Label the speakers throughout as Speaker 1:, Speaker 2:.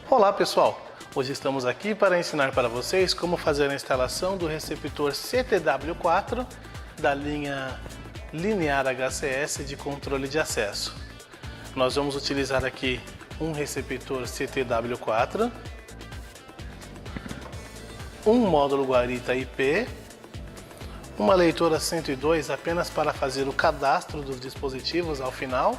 Speaker 1: Olá pessoal, hoje estamos aqui para ensinar para vocês como fazer a instalação do receptor CTW4 da linha linear HCS de controle de acesso. Nós vamos utilizar aqui um receptor CTW4, um módulo guarita IP, uma leitora 102 apenas para fazer o cadastro dos dispositivos ao final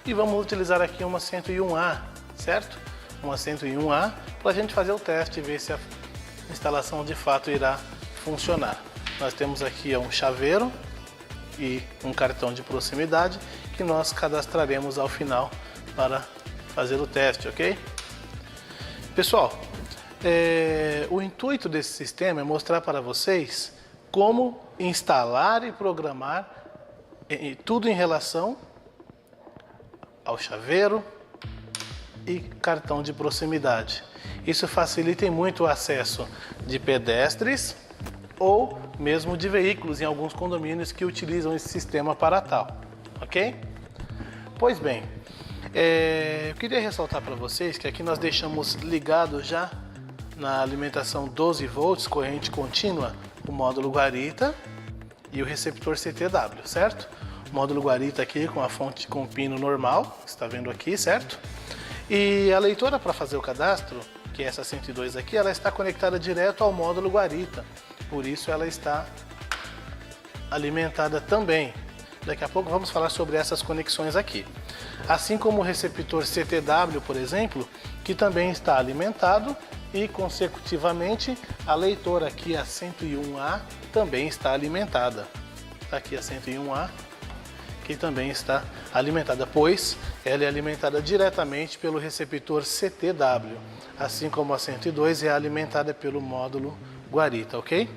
Speaker 1: e vamos utilizar aqui uma 101A, certo? Uma 101A para a gente fazer o teste e ver se a instalação de fato irá funcionar. Nós temos aqui um chaveiro e um cartão de proximidade que nós cadastraremos ao final para fazer o teste, ok? Pessoal, o intuito desse sistema é mostrar para vocês como instalar e programar tudo em relação ao chaveiro e cartão de proximidade. Isso facilita muito o acesso de pedestres ou mesmo de veículos em alguns condomínios que utilizam esse sistema para tal, ok? Pois bem, eu queria ressaltar para vocês que aqui nós deixamos ligado já na alimentação 12 volts corrente contínua o módulo guarita e o receptor CTW, certo? O módulo guarita aqui com a fonte com pino normal, está vendo aqui, certo? E a leitora para fazer o cadastro, que é essa 102 aqui, ela está conectada direto ao módulo guarita, por isso ela está alimentada também. Daqui a pouco vamos falar sobre essas conexões aqui. Assim como o receptor CTW, por exemplo, que também está alimentado e consecutivamente a leitora aqui, a 101A, também está alimentada. Está aqui a 101A, que também está alimentada, pois ela é alimentada diretamente pelo receptor CTW, assim como a 102 é alimentada pelo módulo guarita, ok?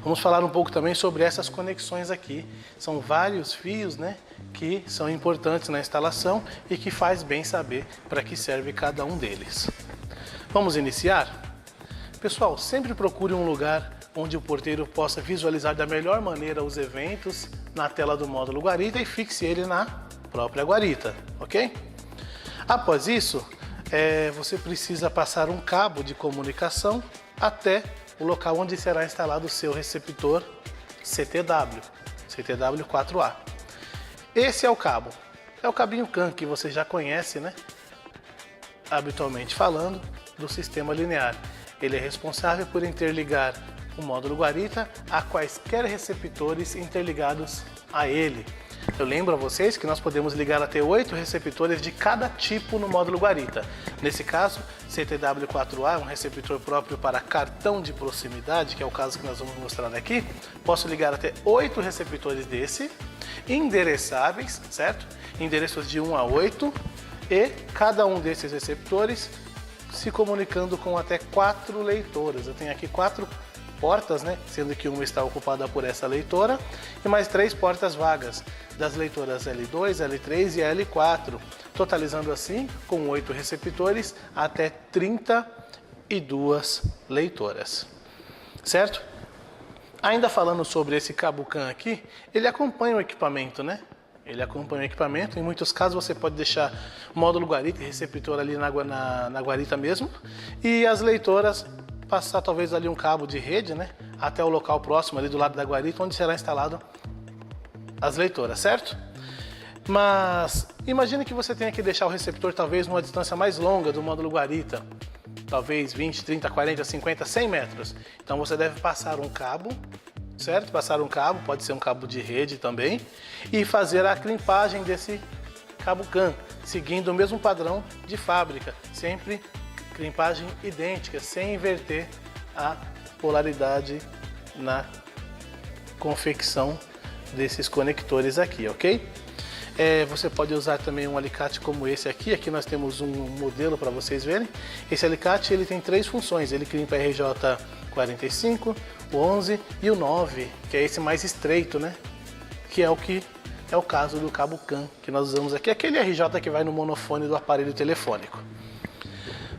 Speaker 1: Vamos falar um pouco também sobre essas conexões aqui. São vários fios, né, que são importantes na instalação e que faz bem saber para que serve cada um deles. Vamos iniciar? Pessoal, sempre procure um lugar onde o porteiro possa visualizar da melhor maneira os eventos na tela do módulo guarita e fixe ele na própria guarita, ok? Após isso, você precisa passar um cabo de comunicação até o local onde será instalado o seu receptor CTW4A. Esse é o cabo, é o cabinho CAN que você já conhece, né? Habitualmente falando, do sistema linear. Ele é responsável por interligar o módulo guarita a quaisquer receptores interligados a ele. Eu lembro a vocês que nós podemos ligar até 8 receptores de cada tipo no módulo guarita. Nesse caso, CTW4A é um receptor próprio para cartão de proximidade, que é o caso que nós vamos mostrar aqui. Posso ligar até 8 receptores desse, endereçáveis, certo? Endereços de 1 a 8, e cada um desses receptores se comunicando com até 4 leitoras. Eu tenho aqui 4 portas, né? Sendo que uma está ocupada por essa leitora e mais 3 portas vagas das leitoras L2, L3 e L4, totalizando assim, com 8 receptores, até 32 leitoras, certo? Ainda falando sobre esse cabo CAN aqui, ele acompanha o equipamento, né? Ele acompanha o equipamento, em muitos casos você pode deixar o módulo guarita e receptor ali na guarita mesmo, e as leitoras passar talvez ali um cabo de rede, né, até o local próximo ali do lado da guarita, onde será instalado as leitoras, certo? Mas imagine que você tenha que deixar o receptor talvez numa distância mais longa do módulo guarita, talvez 20, 30, 40, 50, 100 metros. Então você deve passar um cabo, certo? Passar um cabo, pode ser um cabo de rede também, e fazer a crimpagem desse cabo CAN, seguindo o mesmo padrão de fábrica, sempre crimpagem idêntica, sem inverter a polaridade na confecção desses conectores aqui, ok? Você pode usar também um alicate como esse aqui. Aqui nós temos um modelo para vocês verem. Esse alicate ele tem 3 funções, ele crimpa RJ45, o 11 e o 9, que é esse mais estreito, né? Que é o caso do cabo CAN que nós usamos aqui, aquele RJ que vai no monofone do aparelho telefônico.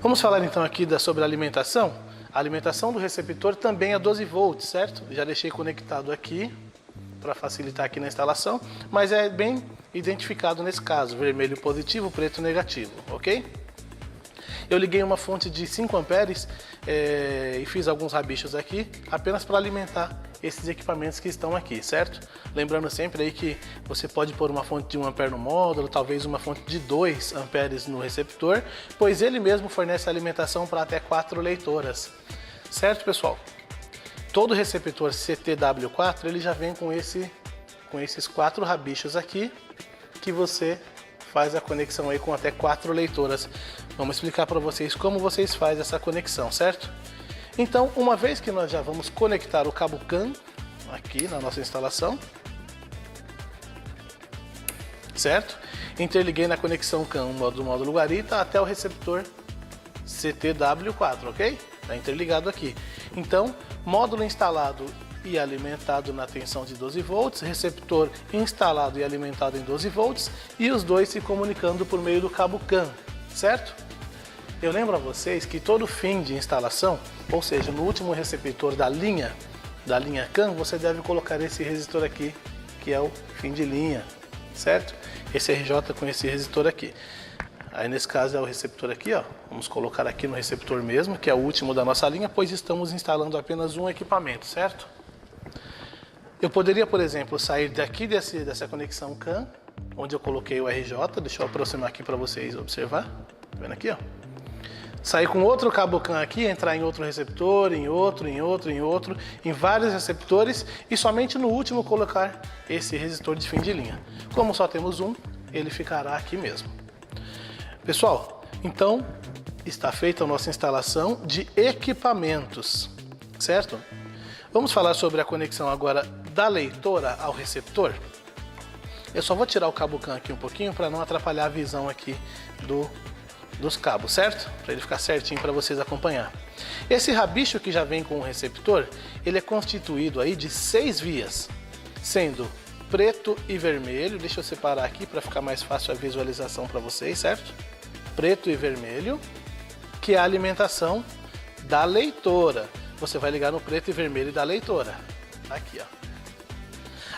Speaker 1: Vamos falar então aqui sobre a alimentação. A alimentação do receptor também é 12 volts, certo? Já deixei conectado aqui para facilitar aqui na instalação, mas é bem identificado nesse caso, vermelho positivo, preto negativo, ok? Eu liguei uma fonte de 5 amperes e fiz alguns rabichos aqui, apenas para alimentar esses equipamentos que estão aqui, certo? Lembrando sempre aí que você pode pôr uma fonte de 1 ampere no módulo, talvez uma fonte de 2 amperes no receptor, pois ele mesmo fornece alimentação para até 4 leitoras, certo, pessoal? Todo receptor CTW4 ele já vem com esses 4 rabichos aqui, que você faz a conexão aí com até 4 leitoras. Vamos explicar para vocês como vocês fazem essa conexão, certo? Então, uma vez que nós já vamos conectar o cabo CAN aqui na nossa instalação, certo? Interliguei na conexão CAN do módulo guarita até o receptor CTW4, ok? Está interligado aqui. Então, módulo instalado e alimentado na tensão de 12 volts, receptor instalado e alimentado em 12 volts e os dois se comunicando por meio do cabo CAN, certo? Eu lembro a vocês que todo fim de instalação, ou seja, no último receptor da linha CAN, você deve colocar esse resistor aqui, que é o fim de linha, certo? Esse RJ com esse resistor aqui. Aí nesse caso é o receptor aqui, ó. Vamos colocar aqui no receptor mesmo, que é o último da nossa linha, pois estamos instalando apenas um equipamento, certo? Eu poderia, por exemplo, sair daqui dessa conexão CAN, onde eu coloquei o RJ, deixa eu aproximar aqui para vocês observar, tá vendo aqui, ó? Sair com outro cabo CAN aqui, entrar em outro receptor, em vários receptores e somente no último colocar esse resistor de fim de linha. Como só temos um, ele ficará aqui mesmo. Pessoal, então está feita a nossa instalação de equipamentos, certo? Vamos falar sobre a conexão agora da leitora ao receptor. Eu só vou tirar o cabo CAN aqui um pouquinho para não atrapalhar a visão aqui dos cabos, certo? Para ele ficar certinho para vocês acompanhar. Esse rabicho que já vem com o receptor, ele é constituído aí de 6 vias, sendo preto e vermelho. Deixa eu separar aqui para ficar mais fácil a visualização para vocês, certo? Preto e vermelho, que é a alimentação da leitora. Você vai ligar no preto e vermelho da leitora. Aqui, ó.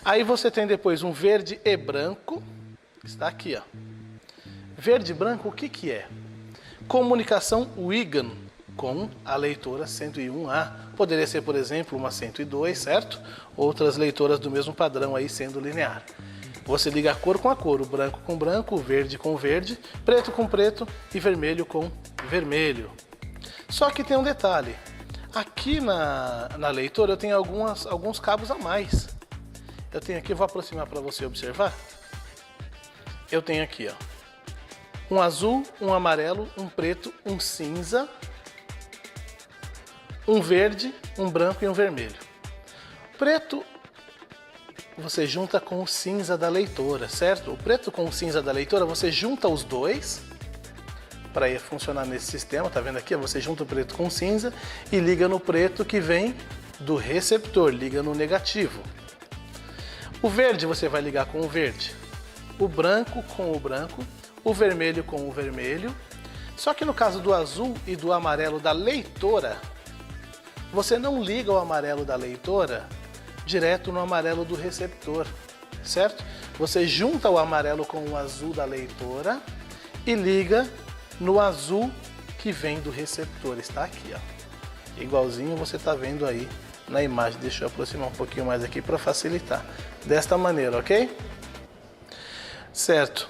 Speaker 1: Aí você tem depois um verde e branco, que está aqui, ó. Verde e branco, o que que é? Comunicação WIGAN com a leitora 101A. Poderia ser, por exemplo, uma 102, certo? Outras leitoras do mesmo padrão aí sendo linear. Você liga a cor com a cor, o branco com branco, o verde com verde, preto com preto e vermelho com vermelho. Só que tem um detalhe. Aqui na leitora eu tenho alguns cabos a mais. Eu tenho aqui, vou aproximar para você observar. Eu tenho aqui, ó, um azul, um amarelo, um preto, um cinza, um verde, um branco e um vermelho. Preto você junta com o cinza da leitora, certo? O preto com o cinza da leitora, você junta os dois para funcionar nesse sistema, tá vendo aqui? Você junta o preto com o cinza e liga no preto que vem do receptor, liga no negativo. O verde você vai ligar com o verde, o branco com o branco, o vermelho com o vermelho. Só que no caso do azul e do amarelo da leitora, você não liga o amarelo da leitora direto no amarelo do receptor, certo? Você junta o amarelo com o azul da leitora e liga no azul que vem do receptor. Está aqui, ó. Igualzinho você está vendo aí na imagem. Deixa eu aproximar um pouquinho mais aqui para facilitar. Desta maneira, ok? Certo.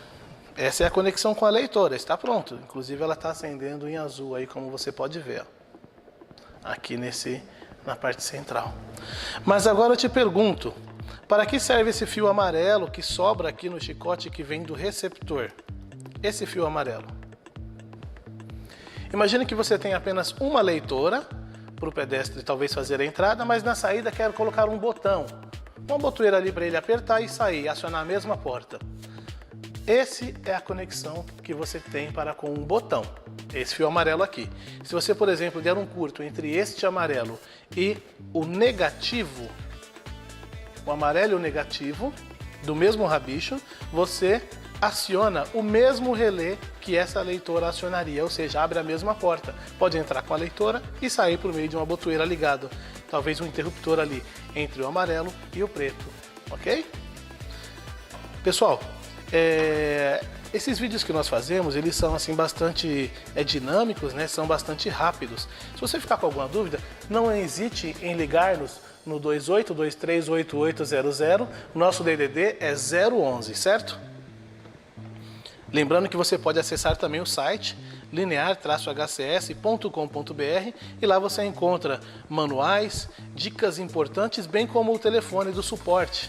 Speaker 1: Essa é a conexão com a leitora. Está pronto. Inclusive ela está acendendo em azul aí, como você pode ver, ó. Aqui na parte central. Mas agora eu te pergunto, para que serve esse fio amarelo que sobra aqui no chicote que vem do receptor? Esse fio amarelo. Imagine que você tem apenas uma leitora para o pedestre talvez fazer a entrada, mas na saída quer colocar um botão, uma botoeira ali para ele apertar e sair, acionar a mesma porta. Esse é a conexão que você tem para com um botão, esse fio amarelo aqui. Se você, por exemplo, der um curto entre este amarelo e o negativo, o amarelo e o negativo do mesmo rabicho, você aciona o mesmo relé que essa leitora acionaria, ou seja, abre a mesma porta. Pode entrar com a leitora e sair por meio de uma botoeira ligada, talvez um interruptor ali entre o amarelo e o preto, ok? Pessoal, Esses vídeos que nós fazemos, eles são assim bastante dinâmicos, né? São bastante rápidos. Se você ficar com alguma dúvida, não hesite em ligar-nos no 28238800. Nosso DDD é 011, certo? Lembrando que você pode acessar também o site linear-hcs.com.br e lá você encontra manuais, dicas importantes, bem como o telefone do suporte,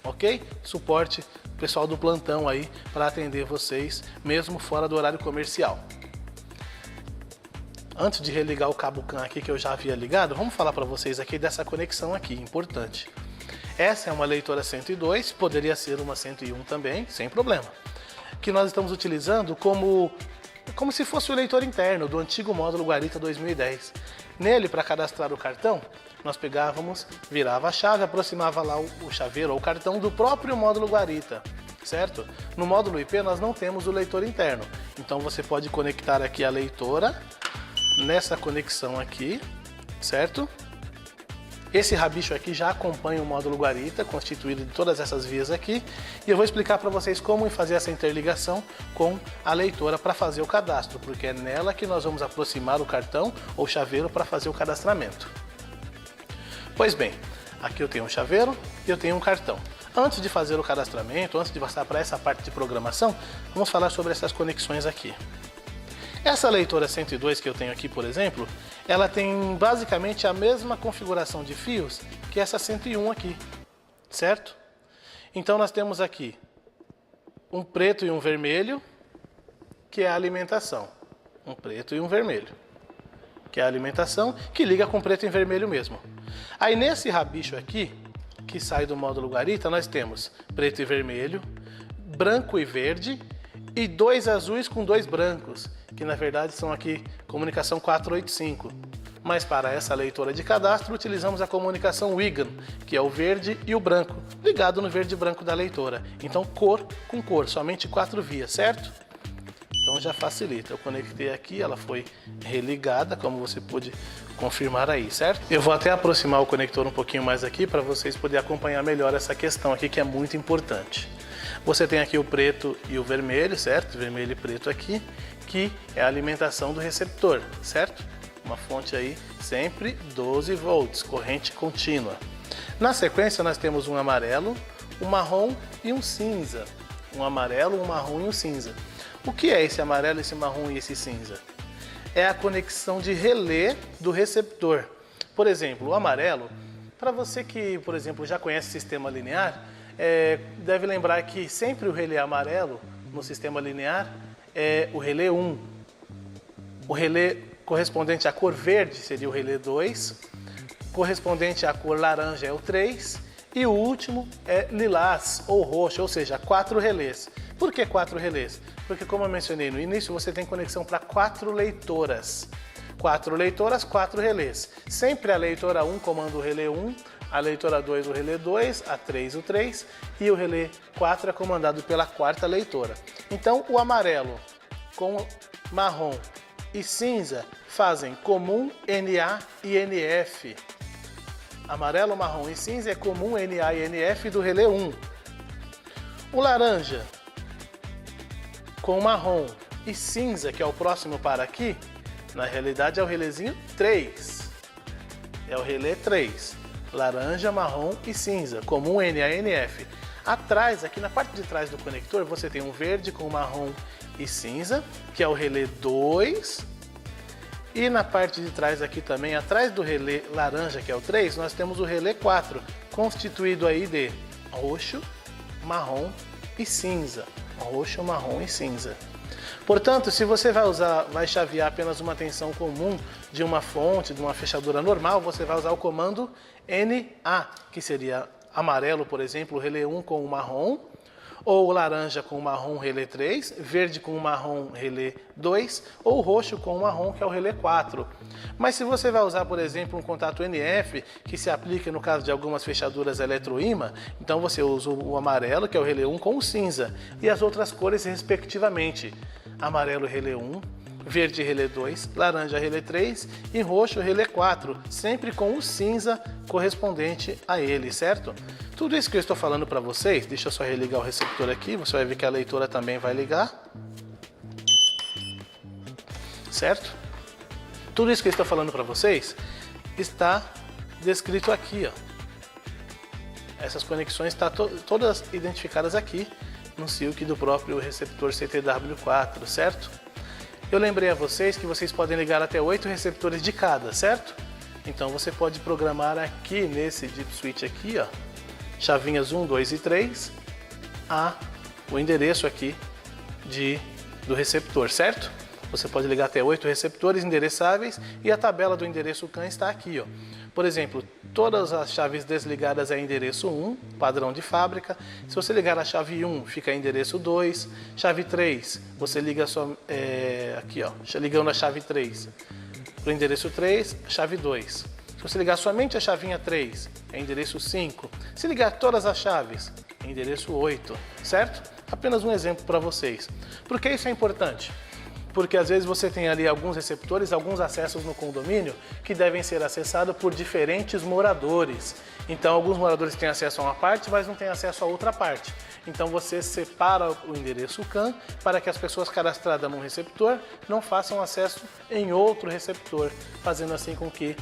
Speaker 1: ok? Suporte pessoal do plantão aí para atender vocês, mesmo fora do horário comercial. Antes de religar o cabo CAN aqui que eu já havia ligado, vamos falar para vocês aqui dessa conexão aqui, importante. Essa é uma leitora 102, poderia ser uma 101 também, sem problema. Que nós estamos utilizando como se fosse o leitor interno do antigo módulo Guarita 2010. Nele, para cadastrar o cartão, nós pegávamos, virava a chave, aproximava lá o chaveiro ou o cartão do próprio módulo Guarita, certo? No módulo IP nós não temos o leitor interno, então você pode conectar aqui a leitora nessa conexão aqui, certo? Esse rabicho aqui já acompanha o módulo Guarita, constituído de todas essas vias aqui, e eu vou explicar para vocês como fazer essa interligação com a leitora para fazer o cadastro, porque é nela que nós vamos aproximar o cartão ou chaveiro para fazer o cadastramento. Pois bem, aqui eu tenho um chaveiro e eu tenho um cartão. Antes de fazer o cadastramento, antes de passar para essa parte de programação, vamos falar sobre essas conexões aqui. Essa leitora 102 que eu tenho aqui, por exemplo, ela tem basicamente a mesma configuração de fios que essa 101 aqui, certo? Então nós temos aqui um preto e um vermelho, que é a alimentação. Um preto e um vermelho, que é a alimentação, que liga com preto e vermelho mesmo. Aí nesse rabicho aqui, que sai do módulo Guarita, nós temos preto e vermelho, branco e verde, e dois azuis com dois brancos, que na verdade são aqui comunicação 485. Mas para essa leitora de cadastro utilizamos a comunicação WIGAN, que é o verde e o branco, ligado no verde e branco da leitora. Então cor com cor, somente 4 vias, certo? Então já facilita. Eu conectei aqui, ela foi religada, como você pôde confirmar aí, certo? Eu vou até aproximar o conector um pouquinho mais aqui para vocês poderem acompanhar melhor essa questão aqui, que é muito importante. Você tem aqui o preto e o vermelho, certo? Vermelho e preto aqui, que é a alimentação do receptor, certo? Uma fonte aí sempre 12 volts, corrente contínua. Na sequência nós temos um amarelo, um marrom e um cinza. Um amarelo, um marrom e um cinza. O que é esse amarelo, esse marrom e esse cinza? É a conexão de relé do receptor. Por exemplo, o amarelo, para você que, por exemplo, já conhece o sistema linear, deve lembrar que sempre o relé amarelo no sistema linear é o relé 1. O relé correspondente à cor verde seria o relé 2, correspondente à cor laranja é o 3 e o último é lilás ou roxo, ou seja, 4 relés. Por que 4 relés? Porque, como eu mencionei no início, você tem conexão para 4 leitoras. 4 leitoras, 4 relés. Sempre a leitora 1 comanda o relé 1, a leitora 2 o relé 2, a 3 o 3 e o relé 4 é comandado pela 4ª leitora. Então o amarelo com marrom e cinza fazem comum NA e NF. Amarelo, marrom e cinza é comum NA e NF do relé 1. O laranja com marrom e cinza, que é o próximo para aqui, na realidade é o relézinho 3. É o relé 3. Laranja, marrom e cinza, comum NA e NF. Atrás, aqui na parte de trás do conector, você tem um verde com marrom e cinza, que é o relé 2. E na parte de trás aqui também, atrás do relé laranja, que é o 3, nós temos o relé 4, constituído aí de roxo, marrom e cinza. Roxo, marrom e cinza. Portanto, se você vai chavear apenas uma tensão comum de uma fonte, de uma fechadura normal, você vai usar o comando NA, que seria amarelo, por exemplo, o relé 1 com o marrom, ou laranja com o marrom, relé 3, verde com o marrom, relé 2, ou roxo com o marrom, que é o relé 4. Mas se você vai usar, por exemplo, um contato NF, que se aplica no caso de algumas fechaduras eletroímã, então você usa o amarelo, que é o relé 1, com o cinza, e as outras cores respectivamente. Amarelo, relé 1, verde, relé 2, laranja, relé 3 e roxo, relé 4, sempre com o cinza correspondente a ele, certo? Tudo isso que eu estou falando para vocês, deixa eu só religar o receptor aqui, você vai ver que a leitora também vai ligar. Certo? Tudo isso que eu estou falando para vocês está descrito aqui, ó. Essas conexões estão todas identificadas aqui no silk do próprio receptor CTW4, certo? Eu lembrei a vocês que vocês podem ligar até 8 receptores de cada, certo? Então você pode programar aqui nesse Deep Switch aqui, ó, chavinhas 1, 2 e 3, o endereço aqui do receptor, certo? Você pode ligar até 8 receptores endereçáveis e a tabela do endereço CAN está aqui, ó. Por exemplo, todas as chaves desligadas é endereço 1, padrão de fábrica. Se você ligar a chave 1, fica endereço 2. Chave 3, você liga aqui, ó, ligando a chave 3 para o endereço 3, chave 2. Se você ligar somente a chavinha 3, é endereço 5. Se ligar todas as chaves, é endereço 8, certo? Apenas um exemplo para vocês. Por que isso é importante? Porque às vezes você tem ali alguns receptores, alguns acessos no condomínio que devem ser acessados por diferentes moradores. Então alguns moradores têm acesso a uma parte, mas não têm acesso a outra parte. Então você separa o endereço CAN para que as pessoas cadastradas num receptor não façam acesso em outro receptor, fazendo assim com que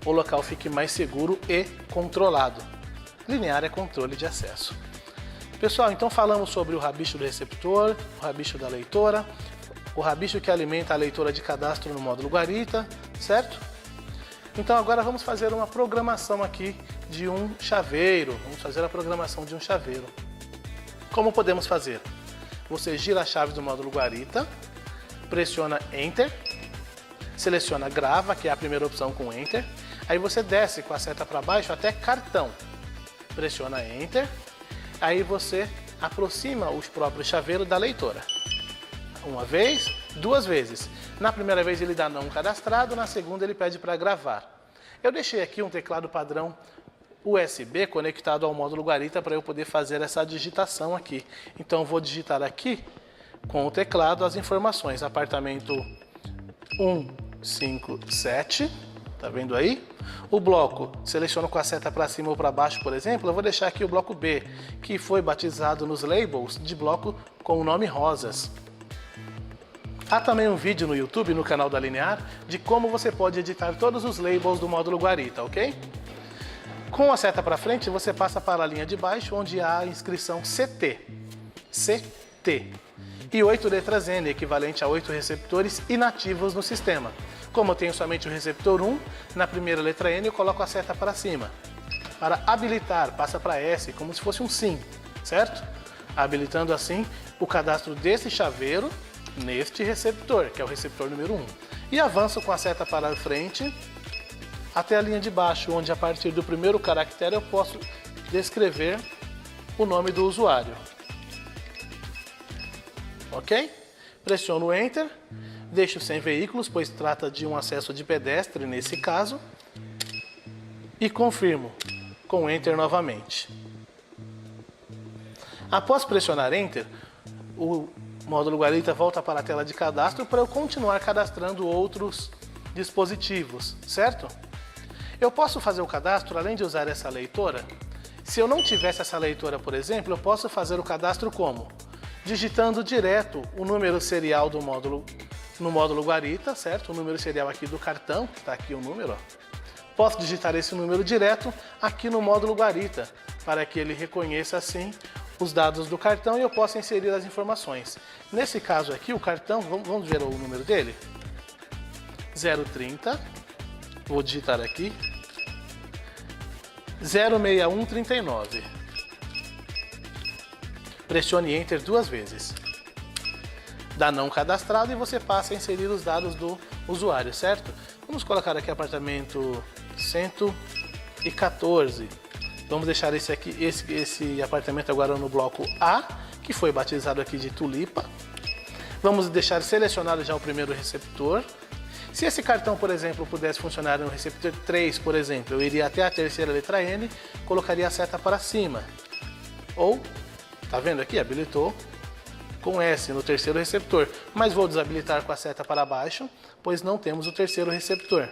Speaker 1: o local fique mais seguro e controlado. Linear é controle de acesso. Pessoal, então falamos sobre o rabicho do receptor, o rabicho da leitora, o rabicho que alimenta a leitora de cadastro no módulo Guarita, certo? Então agora vamos fazer uma programação aqui de um chaveiro. Vamos fazer a programação de um chaveiro. Como podemos fazer? Você gira a chave do módulo Guarita, pressiona Enter, seleciona Grava, que é a primeira opção com Enter, aí você desce com a seta para baixo até cartão, pressiona Enter, aí você aproxima o próprio chaveiro da leitora. Uma vez, duas vezes. Na primeira vez ele dá não cadastrado, na segunda ele pede para gravar. Eu deixei aqui um teclado padrão USB conectado ao módulo Guarita para eu poder fazer essa digitação aqui. Então eu vou digitar aqui com o teclado as informações. Apartamento 157, tá vendo aí? O bloco, seleciono com a seta para cima ou para baixo, por exemplo, eu vou deixar aqui o bloco B, que foi batizado nos labels de bloco com o nome Rosas. Há também um vídeo no YouTube, no canal da Linear, de como você pode editar todos os labels do módulo Guarita, ok? Com a seta para frente, você passa para a linha de baixo, onde há a inscrição CT. CT. E 8 letras N, equivalente a 8 receptores inativos no sistema. Como eu tenho somente o receptor 1, na primeira letra N eu coloco a seta para cima. Para habilitar, passa para S, como se fosse um SIM, certo? Habilitando assim o cadastro desse chaveiro neste receptor, que é o receptor número 1. E avanço com a seta para frente até a linha de baixo, onde a partir do primeiro caractere eu posso descrever o nome do usuário. Ok? Pressiono Enter, deixo sem veículos, pois trata de um acesso de pedestre nesse caso, e confirmo com Enter novamente. Após pressionar Enter, o módulo Guarita volta para a tela de cadastro para eu continuar cadastrando outros dispositivos, certo? Eu posso fazer o cadastro além de usar essa leitora? Se eu não tivesse essa leitora, por exemplo, eu posso fazer o cadastro como? Digitando direto o número serial do módulo no módulo Guarita, certo? O número serial aqui do cartão, que está aqui o número, ó. Posso digitar esse número direto aqui no módulo Guarita, para que ele reconheça assim os dados do cartão e eu possa inserir as informações. Nesse caso aqui, o cartão, vamos ver o número dele? 030, vou digitar aqui, 06139. Pressione Enter duas vezes. Dá não cadastrado e você passa a inserir os dados do usuário, certo? Vamos colocar aqui apartamento 114. Vamos deixar esse apartamento agora no bloco A, que foi batizado aqui de Tulipa. Vamos deixar selecionado já o primeiro receptor. Se esse cartão, por exemplo, pudesse funcionar no receptor 3, por exemplo, eu iria até a terceira letra N, colocaria a seta para cima. Ou, tá vendo aqui? Habilitou com S no terceiro receptor. Mas vou desabilitar com a seta para baixo, pois não temos o terceiro receptor.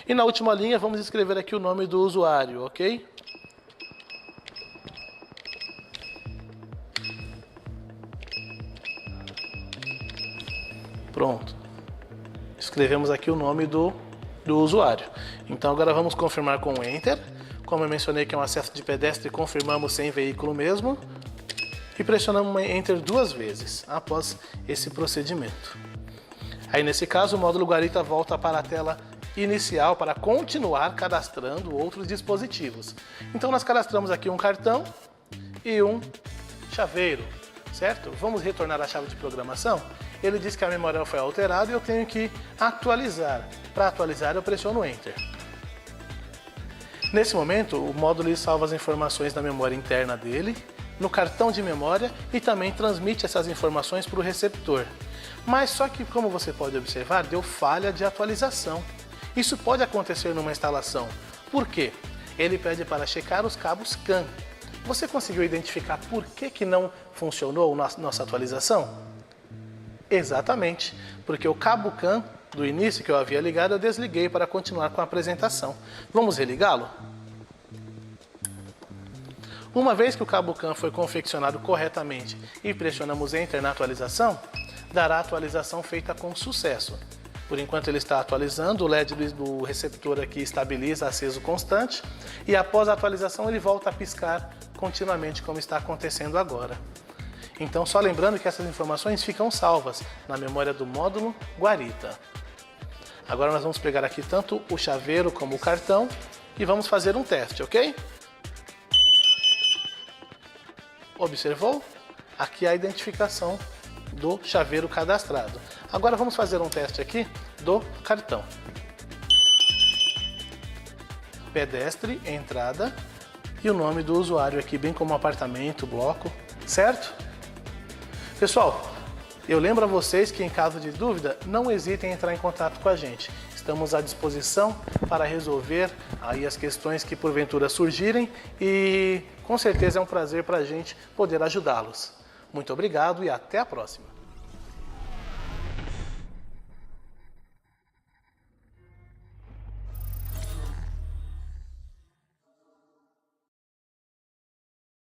Speaker 1: E na última linha, vamos escrever aqui o nome do usuário, ok? Pronto. Escrevemos aqui o nome do usuário. Então agora vamos confirmar com o Enter. Como eu mencionei que é um acesso de pedestre, confirmamos sem veículo mesmo. E pressionamos Enter 2 vezes após esse procedimento. Aí nesse caso o módulo Guarita volta para a tela inicial para continuar cadastrando outros dispositivos. Então nós cadastramos aqui um cartão e um chaveiro, certo? Vamos retornar à chave de programação. Ele diz que a memória foi alterada e eu tenho que atualizar. Para atualizar eu pressiono Enter. Nesse momento o módulo salva as informações da memória interna dele no cartão de memória e também transmite essas informações para o receptor. Mas só que, como você pode observar, deu falha de atualização. Isso pode acontecer numa instalação. Por quê? Ele pede para checar os cabos CAN. Você conseguiu identificar por que não funcionou nossa atualização? Exatamente, porque o cabo CAN do início que eu havia ligado, eu desliguei para continuar com a apresentação. Vamos religá-lo? Uma vez que o cabo CAN foi confeccionado corretamente e pressionamos Enter na atualização, dará a atualização feita com sucesso. Por enquanto ele está atualizando, o LED do receptor aqui estabiliza aceso constante e após a atualização ele volta a piscar continuamente como está acontecendo agora. Então só lembrando que essas informações ficam salvas na memória do módulo Guarita. Agora nós vamos pegar aqui tanto o chaveiro como o cartão e vamos fazer um teste, ok? Observou? Aqui a identificação do chaveiro cadastrado. Agora vamos fazer um teste aqui do cartão. Pedestre, entrada e o nome do usuário aqui, bem como apartamento, bloco, certo? Pessoal, eu lembro a vocês que em caso de dúvida, não hesitem em entrar em contato com a gente. Estamos à disposição para resolver aí as questões que porventura surgirem e com certeza é um prazer para a gente poder ajudá-los. Muito obrigado e até a próxima.